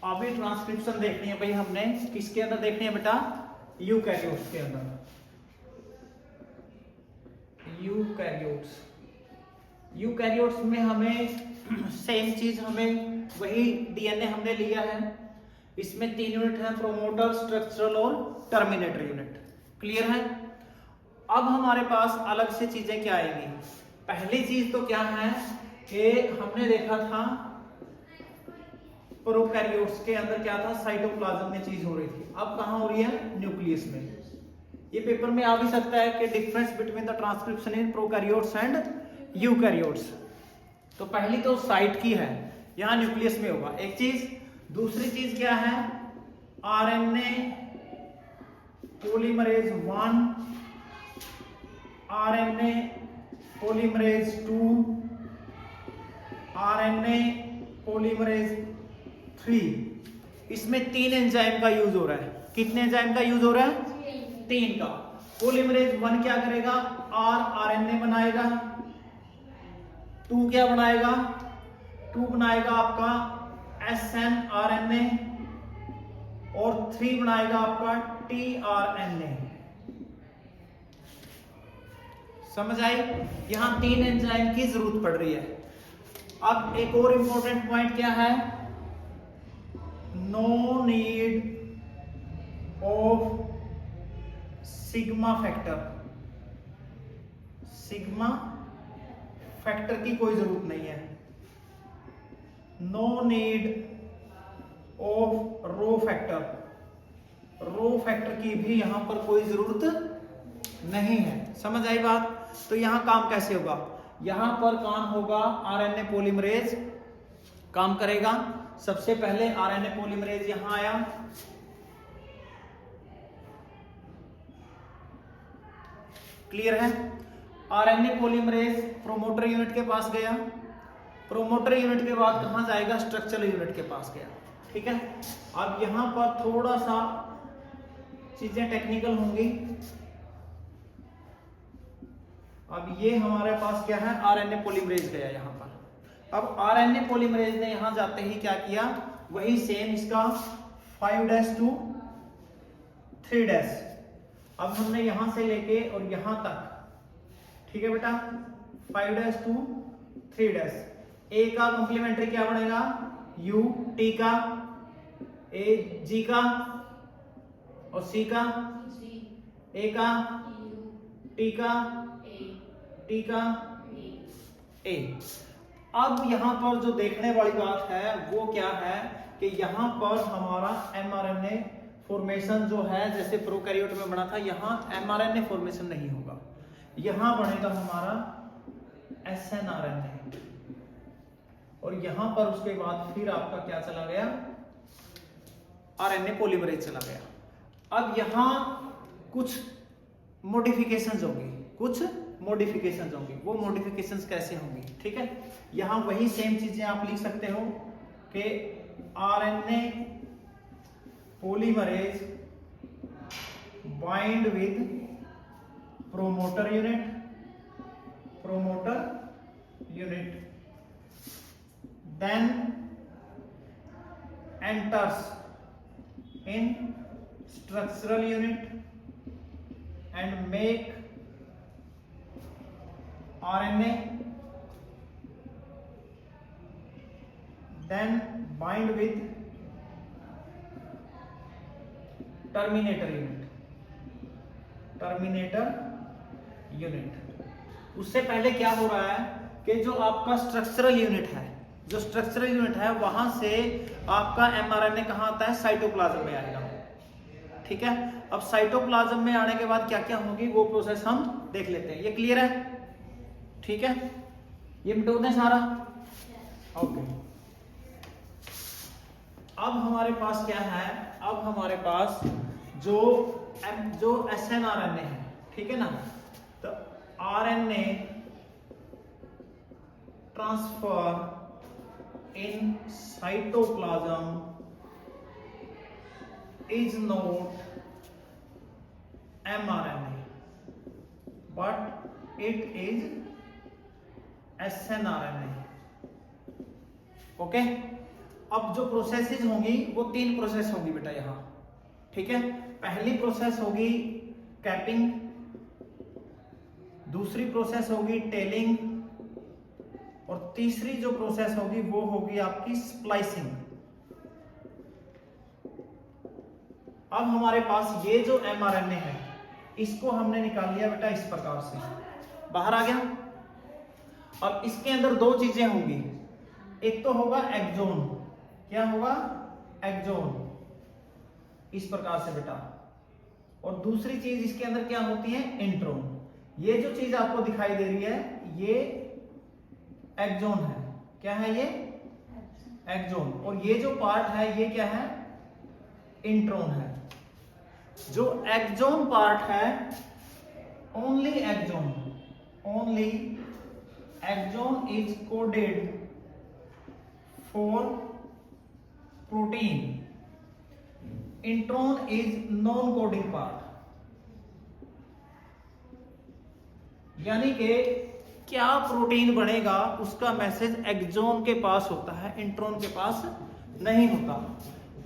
अभी ट्रांसक्रिप्शन देखनी है भाई हमने, किसके अंदर देखनी है बेटा? यूकैरियोट्स के अंदर। यूकैरियोट्स में हमें सेम चीज, हमें वही डीएनए हमने लिया है। इसमें 3 यूनिट है, प्रोमोटर, स्ट्रक्चरल और टर्मिनेटर यूनिट। क्लियर है? अब हमारे पास अलग से चीजें क्या आएंगी? पहली चीज तो क्या है कि हमने देखा था प्रोकैरियोट्स के अंदर क्या था, साइटोप्लाज्म में चीज हो रही थी। अब कहां हो रही है? न्यूक्लियस में। ये पेपर में आ भी सकता है कि difference between the transcription in prokaryotes and eukaryotes. तो पहली तो साइट की है, यहां न्यूक्लियस में होगा एक चीज। दूसरी चीज क्या है? RNA polymerase 1, RNA polymerase 2, RNA polymerase 3। इसमें 3 एंजाइम का यूज हो रहा है। कितने एंजाइम का यूज हो रहा है? 3 का। पॉलीमरेज 1 क्या करेगा? आरएनए बनाएगा। 2 क्या बनाएगा? 2 बनाएगा आपका SNRNA, और 3 बनाएगा आपका tRNA। समझ आई? यहां 3 एंजाइम की जरूरत पड़ रही है। अब एक और इंपॉर्टेंट पॉइंट क्या है? No need of sigma factor. Sigma factor की कोई जरूरत नहीं है। No need of rho factor. Rho factor की भी यहां पर कोई जरूरत नहीं है। समझ आई बात? तो यहां काम कैसे होगा? यहां पर काम होगा, आरएनए पॉलीमरेज काम करेगा। सबसे पहले आरएनए पॉलीमरेज यहां आया, क्लियर है? आरएनए पॉलीमरेज प्रोमोटर यूनिट के पास गया, प्रोमोटर यूनिट के बाद कहां जाएगा? स्ट्रक्चरल यूनिट के पास गया। ठीक है? अब यहां पर थोड़ा सा चीजें टेक्निकल होंगी। अब ये हमारे पास क्या है? आरएनए पॉलीमरेज गया यहां पर। अब आरएनए पॉलीमरेज ने यहां जाते ही क्या किया? वही सेम इसका 5' to 3'। अब हमने यहां से लेके और यहां तक, ठीक है बेटा, 5' to 3'। ए का कॉम्प्लीमेंट्री क्या बनेगा? यू। टी का ए, जी का, और सी का ए का, टी का, टी का ए। अब यहां पर जो देखने वाली बात है वो क्या है कि यहां पर हमारा एमआरएनए फॉर्मेशन जो है, जैसे प्रोकैरियोट में बना था, यहां एमआरएनए फॉर्मेशन नहीं होगा। यहां बनेगा हमारा एसएनआरएनए, और यहां पर उसके बाद फिर आपका क्या चला गया? आरएनए पॉलीमरेज चला गया। अब यहां कुछ मॉडिफिकेशंस होंगी, कुछ मॉडिफिकेशंस होंगी। वो मॉडिफिकेशंस कैसे होंगी? ठीक है, यहां वही सेम चीजें आप लिख सकते हो कि RNA polymerase bind with promoter unit, then enters in structural unit and make RNA, then bind with terminator unit। उससे पहले क्या हो रहा है कि जो आपका स्ट्रक्चरल यूनिट है, जो स्ट्रक्चरल यूनिट है वहां से आपका एमआरएनए कहां आता है? साइटोप्लाज्म में आएगा। ठीक है? अब साइटोप्लाज्म में आने के बाद क्या क्या होगी वो प्रोसेस हम देख लेते हैं। ये क्लियर है? ठीक है, ये मिटो दें सारा। ओके, अब हमारे पास क्या है? अब हमारे पास जो एसएनआरएनए है, ठीक है ना, तो RNA transfer in cytoplasm is not mRNA but it is snRNA। Okay, अब जो प्रोसेसेस होंगी वो 3 प्रोसेस होंगी बेटा यहाँ, ठीक है। पहली प्रोसेस होगी कैपिंग, दूसरी प्रोसेस होगी टेलिंग, और तीसरी जो प्रोसेस होगी वो होगी आपकी स्प्लाइसिंग। अब हमारे पास ये जो mRNA है इसको हमने निकाल लिया बेटा इस प्रकार से, बाहर आ गया। अब इसके अंदर 2 चीजें होंगी, एक तो होगा एक्सोन, क्या होगा एक्सोन, इस प्रकार से बेटा, और दूसरी चीज इसके अंदर क्या होती है इंट्रोन। ये जो चीज आपको दिखाई दे रही है ये एक्सोन है, क्या है ये एक्सोन, और ये जो पार्ट है ये क्या है इंट्रोन है। जो एक्सोन पार्ट है only exon is coded for protein, intron is non coding part. यानी कि क्या प्रोटीन बनेगा उसका मैसेज एक्सोन के पास होता है, इंट्रोन के पास नहीं होता।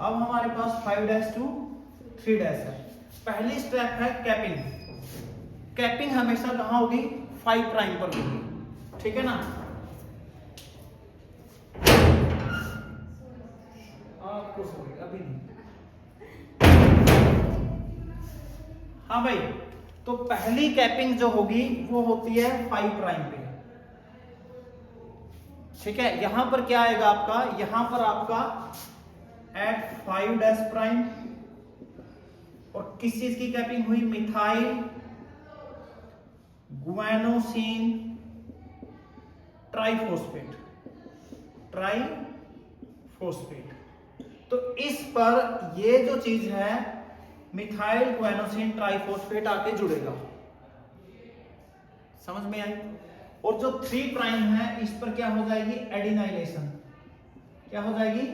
अब हमारे पास 5' to 3' है। पहली स्टेप है कैपिंग। कैपिंग हमेशा कहां होगी 5 प्राइम पर होगी, ठीक है ना। आपको अभी नहीं, हाँ भाई, तो पहली कैपिंग जो होगी वो होती है 5 प्राइम पे, ठीक है। यहां पर क्या आएगा आपका, यहां पर आपका एट 5' प्राइम, और किस चीज की कैपिंग हुई, मिथाइल गुआनोसिन ट्राइफॉस्फेट। तो इस पर ये जो चीज है मिथाइल गुआनोसिन ट्राइफॉस्फेट आके जुड़ेगा, समझ में आई। और जो 3 प्राइम है इस पर क्या हो जाएगी एडिनाइलेशन, क्या हो जाएगी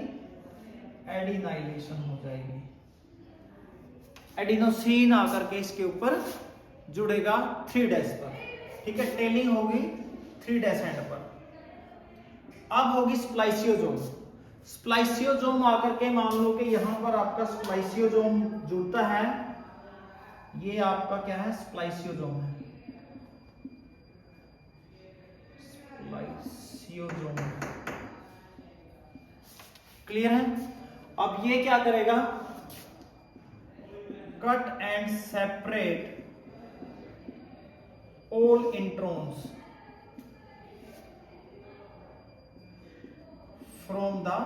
एडिनाइलेशन हो जाएगी, एडिनोसिन आकर के इसके ऊपर जुड़ेगा 3' पर, ठीक है। टेलिंग होगी 3' एंड पर। अब होगी स्प्लाइसियोसोम। स्प्लाइसियोसोम आकर के मान लो कि यहां पर आपका स्प्लाइसियोसोम जुड़ता है, ये आपका क्या है स्प्लाइसियोसोम है, स्प्लाइसियोसोम, क्लियर है। अब ये क्या करेगा, cut and separate all introns from the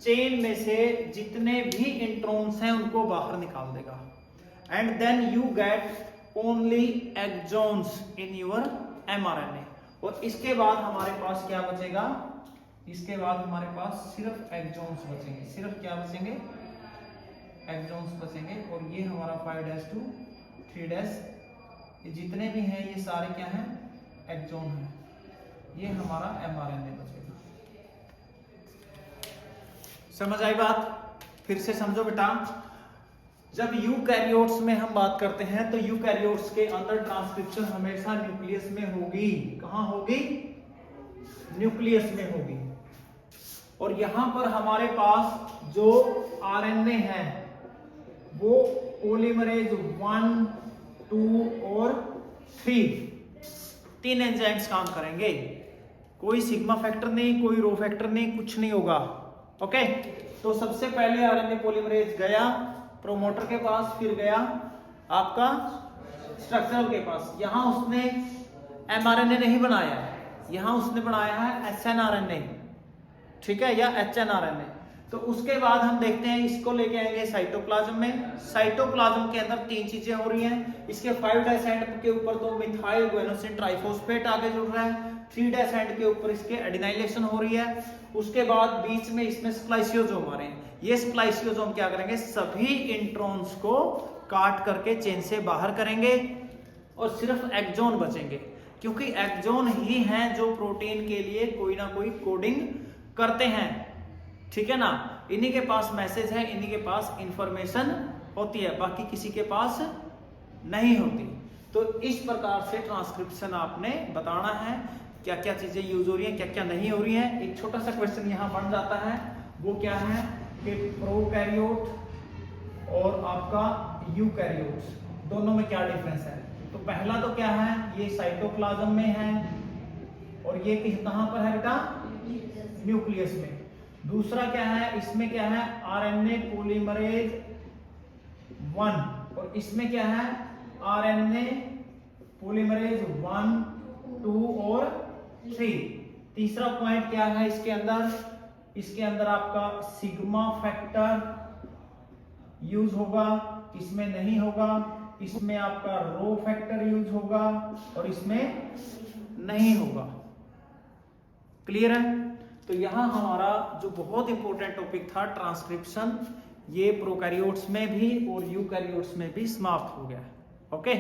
chain में से जितने भी इंट्रॉन्स हैं उनको बाहर निकाल देगा, and then you get only exons in your mRNA। और इसके बाद हमारे पास क्या बचेगा, इसके बाद हमारे पास सिर्फ एक्सोन्स बचेंगे, सिर्फ क्या बचेंगे एक्सोन्स बचेंगे। और ये हमारा 5' to 3', ये जितने भी हैं ये सारे क्या हैं एक्सोन हैं, ये हमारा mRNA बचेगा। समझ आई बात, फिर से समझो बेटा। जब यूकैरियोट्स में हम बात करते हैं तो यूकैरियोट्स के अंदर ट्रांसक्रिप्शन हमेशा न्यूक्लियस में होगी, कहां होगी न्यूक्लियस में होगी। और यहां पर हमारे पास जो आरएनए है वो पॉलीमरेज 1, 2 और 3 एंजाइम्स काम करेंगे, कोई सिग्मा फैक्टर नहीं, कोई रो फैक्टर नहीं, कुछ नहीं होगा, ओके। तो सबसे पहले आरएनए पॉलीमरेज गया प्रोमोटर के पास, फिर गया आपका स्ट्रक्चरल के पास। यहां उसने एमआरएनए नहीं बनाया, यहां उसने बनाया है एसएनआरएनए, ठीक है, या एचएनआरएनए। तो उसके बाद हम देखते हैं इसको लेके आएंगे साइटोप्लाज्म में। साइटोप्लाज्म के अंदर 3 चीजें हो रही हैं। इसके 5' एंड के ऊपर तो मिथाइल गुआनोसिन ट्राइफॉस्फेट आगे जुड़ रहा है, 3' एंड के ऊपर इसके एडिनाइलेशन हो रही है। उसके बाद बीच में इसमें स्प्लाइसियोसोम आ रहे हैं। ये स्प्लाइसियोसोम क्या करेंगे, सभी इंट्रॉन्स को काट करके चेन से बाहर करेंगे और सिर्फ एक्सोन बचेंगे, क्योंकि एक्सोन ही हैं जो प्रोटीन के लिए कोई ना कोई कोडिंग करते हैं, ठीक है ना। इन्हीं के पास मैसेज है, इन्हीं के पास इंफॉर्मेशन होती है, बाकी किसी के पास नहीं होती। तो इस प्रकार से ट्रांसक्रिप्शन आपने बताना है। क्या क्या चीजें यूज हो रही हैं, क्या क्या नहीं हो रही हैं। एक छोटा सा क्वेश्चन यहाँ बन जाता है, वो क्या है कि प्रोकैरियोट और आपका यूकैरियोट्स दोनों में क्या डिफरेंस है। तो पहला तो क्या है, ये साइटोप्लाज्म में है और ये कहाँ पर है बेटा, न्यूक्लियस में। दूसरा क्या है, इसमें क्या है आरएनए पॉलीमरेज 1 और इसमें क्या है आरएनए पॉलीमरेज 1, 2 और 3। तीसरा पॉइंट क्या है इसके अंदर, इसके अंदर आपका सिग्मा फैक्टर यूज होगा, इसमें नहीं होगा। इसमें आपका रो फैक्टर यूज होगा और इसमें नहीं होगा। क्लियर है। तो यहां हमारा जो बहुत इंपॉर्टेंट टॉपिक था ट्रांसक्रिप्शन, ये प्रोकैरियोट्स में भी और यूकैरियोट्स में भी समाप्त हो गया। ओके।